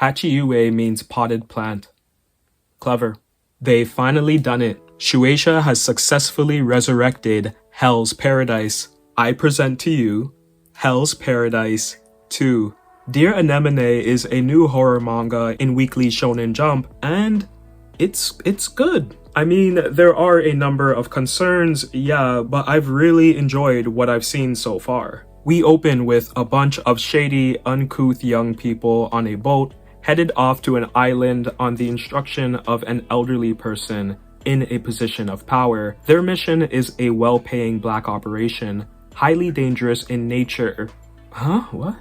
Hachiue means potted plant. Clever. They've finally done it. Shueisha has successfully resurrected Hell's Paradise. I present to you Hell's Paradise 2. Dear Anemone is a new horror manga in Weekly Shonen Jump, and it's good. I mean, there are a number of concerns, yeah, but I've really enjoyed what I've seen so far. We open with a bunch of shady, uncouth young people on a boat, headed off to an island on the instruction of an elderly person in a position of power. Their mission is a well-paying black operation, highly dangerous in nature. Huh? What?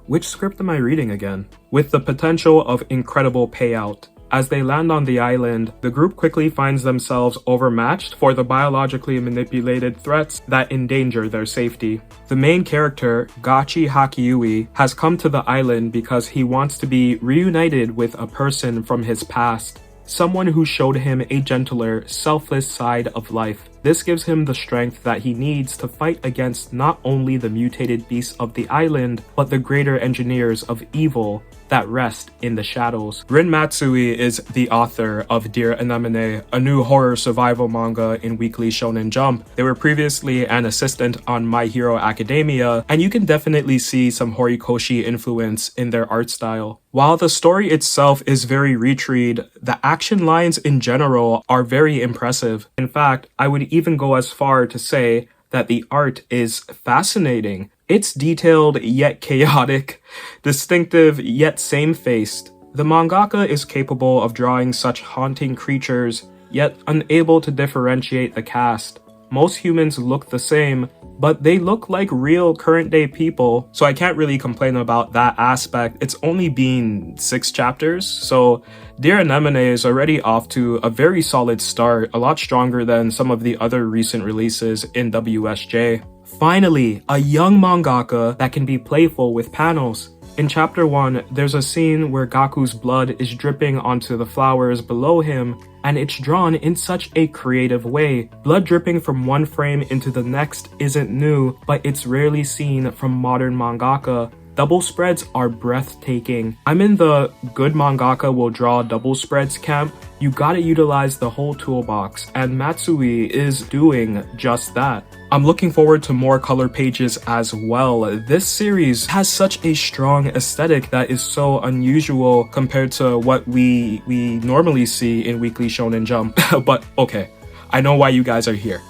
Which script am I reading again? With the potential of incredible payout. As they land on the island, the group quickly finds themselves overmatched for the biologically manipulated threats that endanger their safety. The main character, Gachi Hakiui, has come to the island because he wants to be reunited with a person from his past, someone who showed him a gentler, selfless side of life. This gives him the strength that he needs to fight against not only the mutated beasts of the island, but the greater engineers of evil that rest in the shadows. Rin Matsui is the author of Dear Anemone, a new horror survival manga in Weekly Shonen Jump. They were previously an assistant on My Hero Academia, and you can definitely see some Horikoshi influence in their art style. While the story itself is very retread, the action lines in general are very impressive. In fact, I would even go as far to say that the art is fascinating. It's detailed yet chaotic, distinctive yet same-faced. The mangaka is capable of drawing such haunting creatures, yet unable to differentiate the cast. Most humans look the same, but they look like real current-day people, so I can't really complain about that aspect. It's only been 6 chapters, so Dear Anemone is already off to a very solid start, a lot stronger than some of the other recent releases in WSJ. Finally, a young mangaka that can be playful with panels. In chapter 1, there's a scene where Gaku's blood is dripping onto the flowers below him, and it's drawn in such a creative way. Blood dripping from one frame into the next isn't new, but it's rarely seen from modern mangaka. Double spreads are breathtaking. I'm in the good mangaka will draw double spreads camp. You gotta utilize the whole toolbox, and Matsui is doing just that. I'm looking forward to more color pages as well. This series has such a strong aesthetic that is so unusual compared to what we normally see in Weekly Shonen Jump. But okay, I know why you guys are here.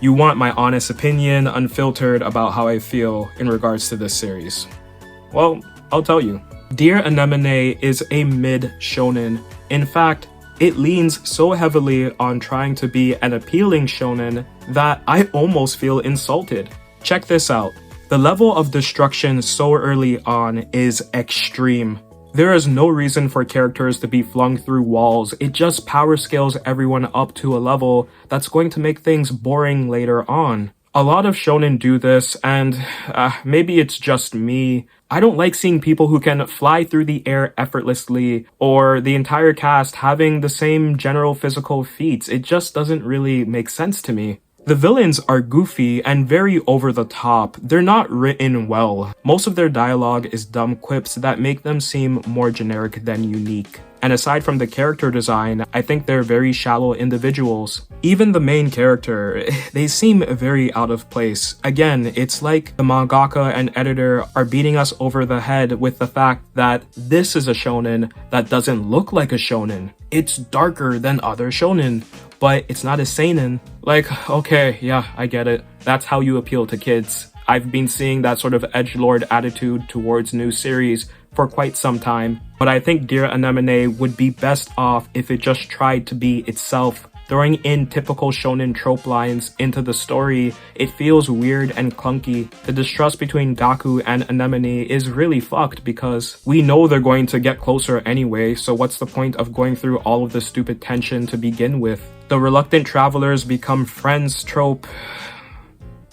You want my honest opinion, unfiltered about how I feel in regards to this series. Well, I'll tell you. Dear Anemone is a mid-shonen. In fact, it leans so heavily on trying to be an appealing shonen that I almost feel insulted. Check this out. The level of destruction so early on is extreme. There is no reason for characters to be flung through walls. It just power scales everyone up to a level that's going to make things boring later on. A lot of shonen do this, and maybe it's just me. I don't like seeing people who can fly through the air effortlessly, or the entire cast having the same general physical feats. It just doesn't really make sense to me. The villains are goofy and very over the top. They're not written well. Most of their dialogue is dumb quips that make them seem more generic than unique. And aside from the character design, I think they're very shallow individuals. Even the main character, they seem very out of place. Again, it's like the mangaka and editor are beating us over the head with the fact that this is a shonen that doesn't look like a shonen. It's darker than other shonen, but it's not a seinen. Like, okay, yeah, I get it. That's how you appeal to kids. I've been seeing that sort of edgelord attitude towards new series for quite some time, but I think Dear Anemone would be best off if it just tried to be itself. Throwing in typical shonen trope lines into the story, it feels weird and clunky. The distrust between Gaku and Anemone is really fucked because we know they're going to get closer anyway, so what's the point of going through all of the stupid tension to begin with? The reluctant travelers become friends trope.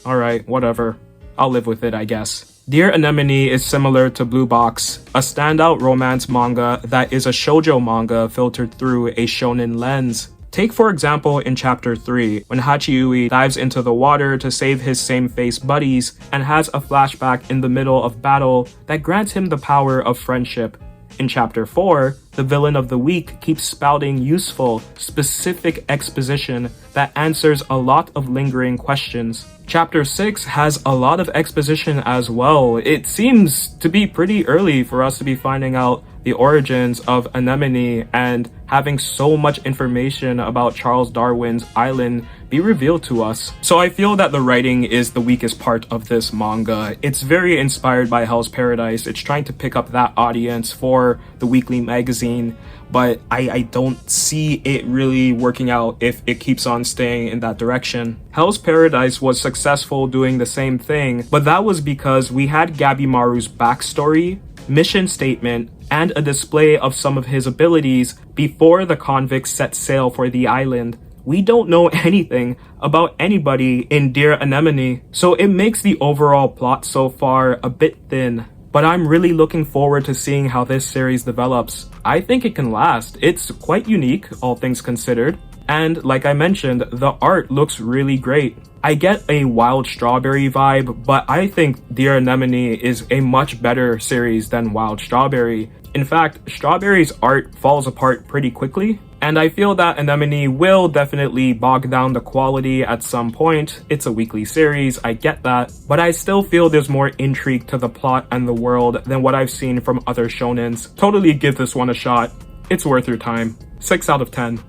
Alright, whatever. I'll live with it, I guess. Dear Anemone is similar to Blue Box, a standout romance manga that is a shoujo manga filtered through a shonen lens. Take for example in chapter 3, when Hachiue dives into the water to save his same-face buddies and has a flashback in the middle of battle that grants him the power of friendship. In Chapter 4, the villain of the week keeps spouting useful, specific exposition that answers a lot of lingering questions. Chapter 6 has a lot of exposition as well. It seems to be pretty early for us to be finding out the origins of Anemone and having so much information about Charles Darwin's island be revealed to us. So I feel that the writing is the weakest part of this manga. It's very inspired by Hell's Paradise. It's trying to pick up that audience for the weekly magazine, but I don't see it really working out if it keeps on staying in that direction. Hell's Paradise was successful doing the same thing, but that was because we had Gabimaru's backstory, mission statement, and a display of some of his abilities before the convicts set sail for the island. We don't know anything about anybody in Dear Anemone, so it makes the overall plot so far a bit thin. But I'm really looking forward to seeing how this series develops. I think it can last. It's quite unique, all things considered. And like I mentioned, the art looks really great. I get a Wild Strawberry vibe, but I think Dear Anemone is a much better series than Wild Strawberry. In fact, Strawberry's art falls apart pretty quickly, and I feel that Anemone will definitely bog down the quality at some point. It's a weekly series, I get that, but I still feel there's more intrigue to the plot and the world than what I've seen from other shonens. Totally give this one a shot. It's worth your time. 6 out of 10.